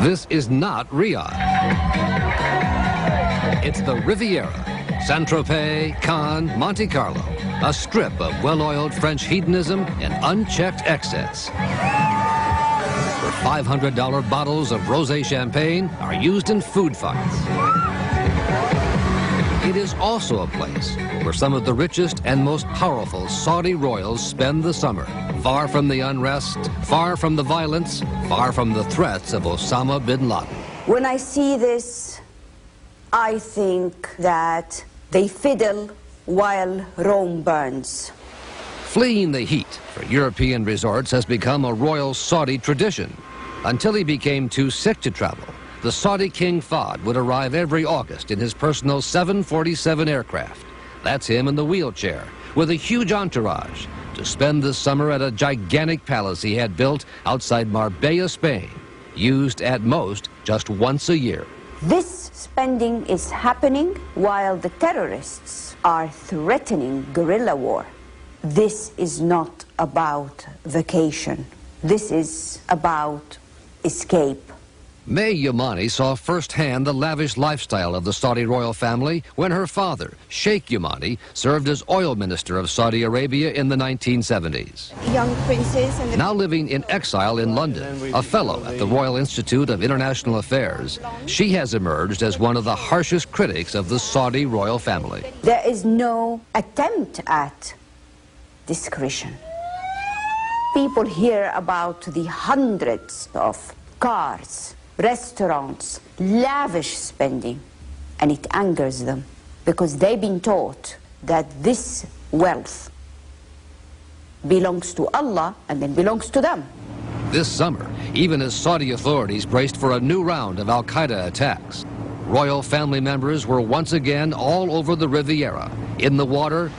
This is not Riyadh. It's the Riviera, Saint-Tropez, Cannes, Monte Carlo, a strip of well-oiled French hedonism and unchecked excess. Where $500 bottles of rosé champagne are used in food fights. It is also a place where some of the richest and most powerful Saudi royals spend the summer, far from the unrest, far from the violence, far from the threats of Osama bin Laden. When I see this, I think that they fiddle while Rome burns. Fleeing the heat for European resorts has become a royal Saudi tradition. Until he became too sick to travel, the Saudi King Fahd would arrive every August in his personal 747 aircraft. That's him in the wheelchair, with a huge entourage, to spend the summer at a gigantic palace he had built outside Marbella, Spain, used at most just once a year. This spending is happening while the terrorists are threatening guerrilla war. This is not about vacation. This is about escape. May Yamani saw firsthand the lavish lifestyle of the Saudi royal family when her father, Sheikh Yamani, served as oil minister of Saudi Arabia in the 1970s. Young princes and Now living in exile in London, a fellow at the Royal Institute of International Affairs, she has emerged as one of the harshest critics of the Saudi royal family. there is no attempt at discretion. People hear about the hundreds of cars, restaurants, lavish spending, and it angers them because they've been taught that this wealth belongs to Allah and then belongs to them. This summer, even as Saudi authorities braced for a new round of al-Qaeda attacks, royal family members were once again all over the Riviera, in the water,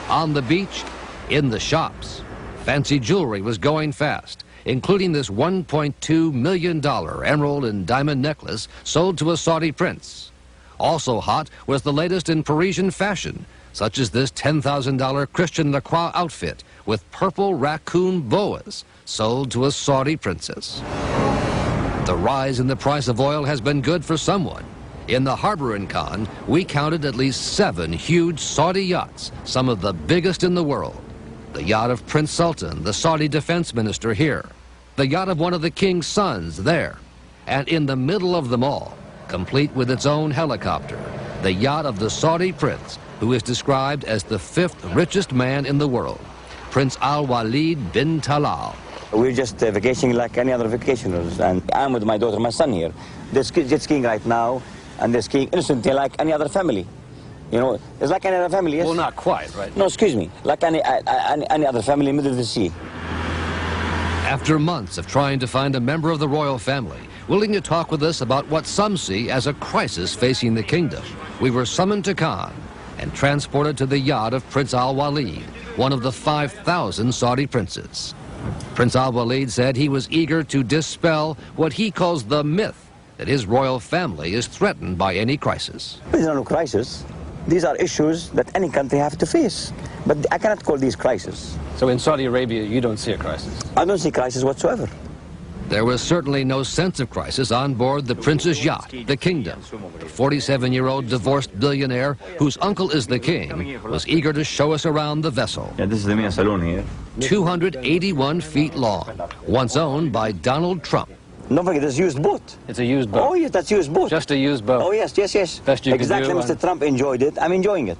on the beach, in the shops. Fancy jewelry was going fast, including this $1.2 million emerald and diamond necklace sold to a Saudi prince. Also hot was the latest in Parisian fashion, such as this $10,000 Christian Lacroix outfit with purple raccoon boas sold to a Saudi princess. The rise in the price of oil has been good for someone. In the harbor in Cannes, we counted at least 7 huge Saudi yachts, some of the biggest in the world. The yacht of Prince Sultan, the Saudi defense minister, here. The yacht of one of the king's sons there. And in the middle of them all, complete with its own helicopter, the yacht of the Saudi prince, who is described as the 5th richest man in the world, Prince Al-Walid bin Talal. We're just vacationing like any other vacationers, and I'm with my daughter and my son here. They're jet skiing right now, and they're skiing innocently like any other family. You know, it's like any other family, yes? Well, not quite, right? No, excuse me, like any other family in the middle of the sea. After months of trying to find a member of the royal family willing to talk with us about what some see as a crisis facing the kingdom, we were summoned to Cannes and transported to the yacht of Prince Al-Walid, one of the 5,000 Saudi princes. Prince Al-Walid said he was eager to dispel what he calls the myth that his royal family is threatened by any crisis. There's no crisis. These are issues that any country have to face. But I cannot call these crises. So in Saudi Arabia, you don't see a crisis? I don't see crisis whatsoever. There was certainly no sense of crisis on board the prince's yacht, the Kingdom. The 47-year-old divorced billionaire, whose uncle is the king, was eager to show us around the vessel. Yeah, this is the main saloon here. 281 feet long, once owned by Donald Trump. Don't forget, it's a used boat. It's a used boat. Oh, yes, that's a used boat. Just a used boat. Oh, yes, yes, yes. Best you exactly, can do. Mr. Trump enjoyed it. I'm enjoying it.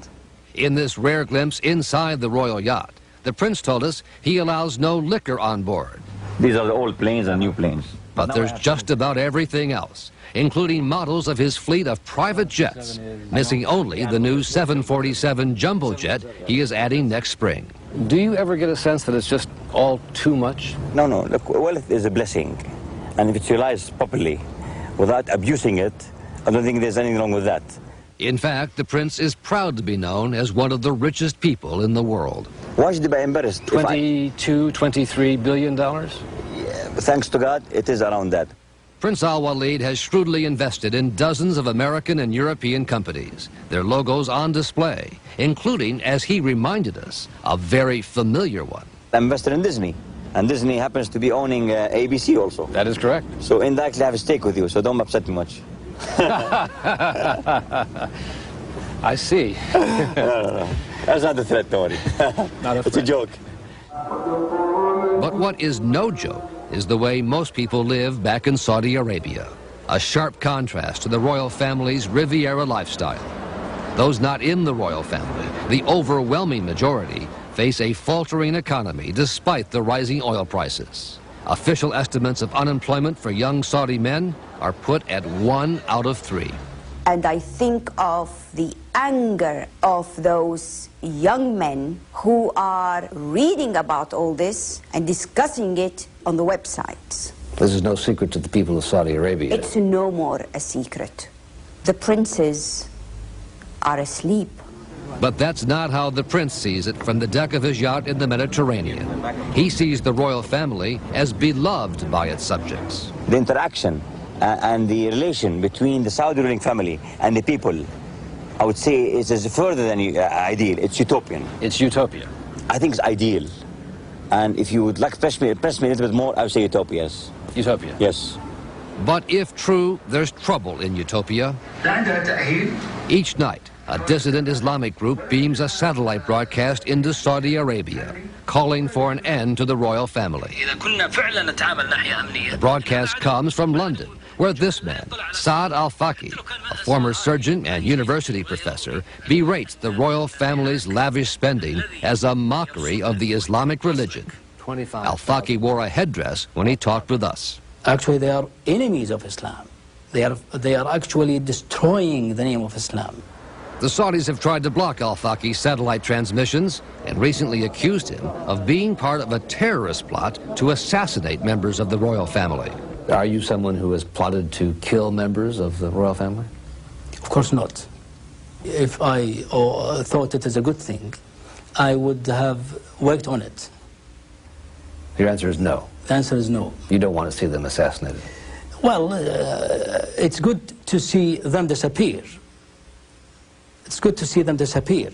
In this rare glimpse inside the royal yacht, the prince told us he allows no liquor on board. These are the old planes and new planes. But there's just about everything else, including models of his fleet of private jets, missing only the new 747 jumbo jet he is adding next spring. Do you ever get a sense that it's just all too much? No, no. Look, wealth is a blessing. And if it's utilized properly, without abusing it, I don't think there's anything wrong with that. In fact, the prince is proud to be known as one of the richest people in the world. Why should I be embarrassed? 22, $23 billion? Yeah, thanks to God, it is around that. Prince Al-Walid has shrewdly invested in dozens of American and European companies, their logos on display, including, as he reminded us, a very familiar one. I invested in Disney. And Disney happens to be owning ABC also. That is correct. So indirectly I have a stake with you, so don't upset me much. I see. No. That's not a threat, Tori. Not a It's a threat. joke. But what is no joke is the way most people live back in Saudi Arabia. A sharp contrast to the royal family's Riviera lifestyle. Those not in the royal family, the overwhelming majority, face a faltering economy despite the rising oil prices. Official estimates of unemployment for young Saudi men are put at 1 out of 3. And I think of the anger of those young men who are reading about all this and discussing it on the websites. This is no secret to the people of Saudi Arabia. It's no more a secret. The princes are asleep. But that's not how the prince sees it from the deck of his yacht in the Mediterranean. He sees the royal family as beloved by its subjects. The interaction and the relation between the Saudi ruling family and the people, I would say, is further than ideal. It's utopian. It's utopia. I think it's ideal. And if you would like to press me a little bit more, I would say utopia, yes. Utopia. Yes. But if true, there's trouble in utopia. Each night, a dissident Islamic group beams a satellite broadcast into Saudi Arabia, calling for an end to the royal family. The broadcast comes from London, where this man, Saad Al-Faqih, a former surgeon and university professor, berates the royal family's lavish spending as a mockery of the Islamic religion. Al-Faqih wore a headdress when he talked with us. Actually, they are enemies of Islam. They are actually destroying the name of Islam. The Saudis have tried to block Al-Faqih's satellite transmissions and recently accused him of being part of a terrorist plot to assassinate members of the royal family. Are you someone who has plotted to kill members of the royal family? Of course not. If I thought it is a good thing, I would have worked on it. Your answer is no. The answer is no. You don't want to see them assassinated. Well, it's good to see them disappear. It's good to see them disappear.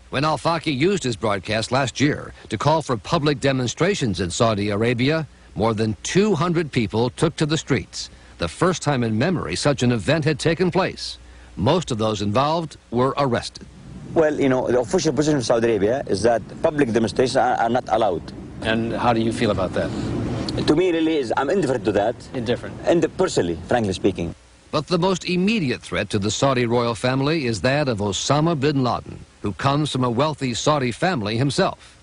When Al-Faqih used his broadcast last year to call for public demonstrations in Saudi Arabia, more than 200 people took to the streets. The first time in memory such an event had taken place. Most of those involved were arrested. Well, you know, the official position of Saudi Arabia is that public demonstrations are not allowed. And how do you feel about that? To me, really, I'm indifferent to that. Indifferent. And personally, frankly speaking. But the most immediate threat to the Saudi royal family is that of Osama bin Laden, who comes from a wealthy Saudi family himself.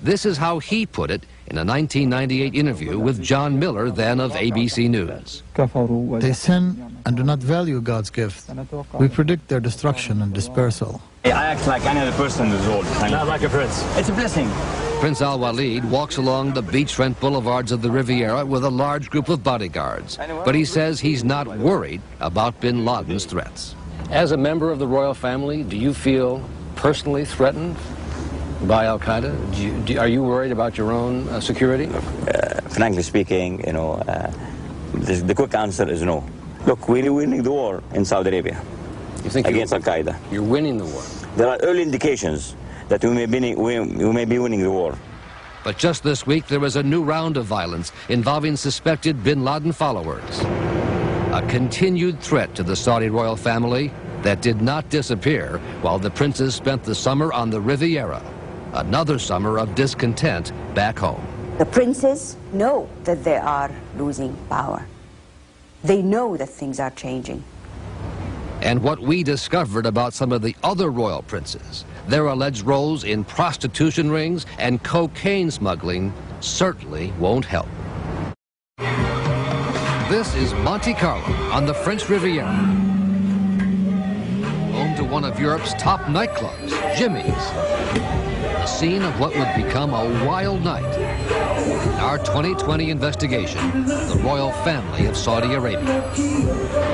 This is how he put it in a 1998 interview with John Miller, then of ABC News. They sin and do not value God's gift. We predict their destruction and dispersal. I act like any other person in this world. Not like a prince. It's a blessing. Prince Al-Walid walks along the beachfront boulevards of the Riviera with a large group of bodyguards. But he says he's not worried about bin Laden's threats. As a member of the royal family, do you feel personally threatened by Al-Qaeda? Are you worried about your own security? Frankly speaking, you know, the quick answer is no. Look, we're winning the war in Saudi Arabia against Al-Qaeda. You're winning the war. There are early indications that we may be winning the war. But just this week, there was a new round of violence involving suspected bin Laden followers. A continued threat to the Saudi royal family that did not disappear while the princes spent the summer on the Riviera. Another summer of discontent back home. The princes know that they are losing power. They know that things are changing. And what we discovered about some of the other royal princes, their alleged roles in prostitution rings and cocaine smuggling, certainly won't help. This is Monte Carlo on the French Riviera, home to one of Europe's top nightclubs, Jimmy's. The scene of what would become a wild night. In our 2020 investigation, the royal family of Saudi Arabia.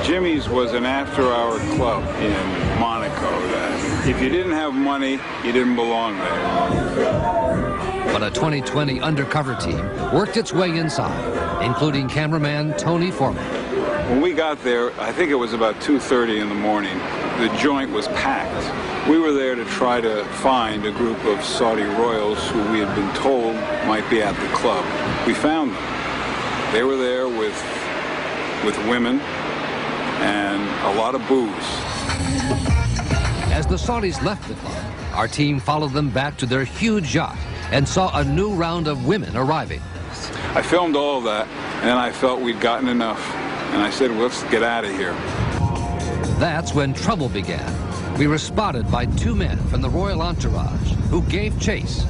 Jimmy's was an after-hour club in Monaco that if you didn't have money, you didn't belong there. But a 2020 undercover team worked its way inside, including cameraman Tony Foreman. When we got there, I think it was about 2:30 in the morning. The joint was packed. We were there to try to find a group of Saudi royals who we had been told might be at the club. We found them. They were there with women and a lot of booze. As the Saudis left the club, our team followed them back to their huge yacht and saw a new round of women arriving. I filmed all of that, and I felt we'd gotten enough. And I said, well, let's get out of here. That's when trouble began. We were spotted by two men from the royal entourage who gave chase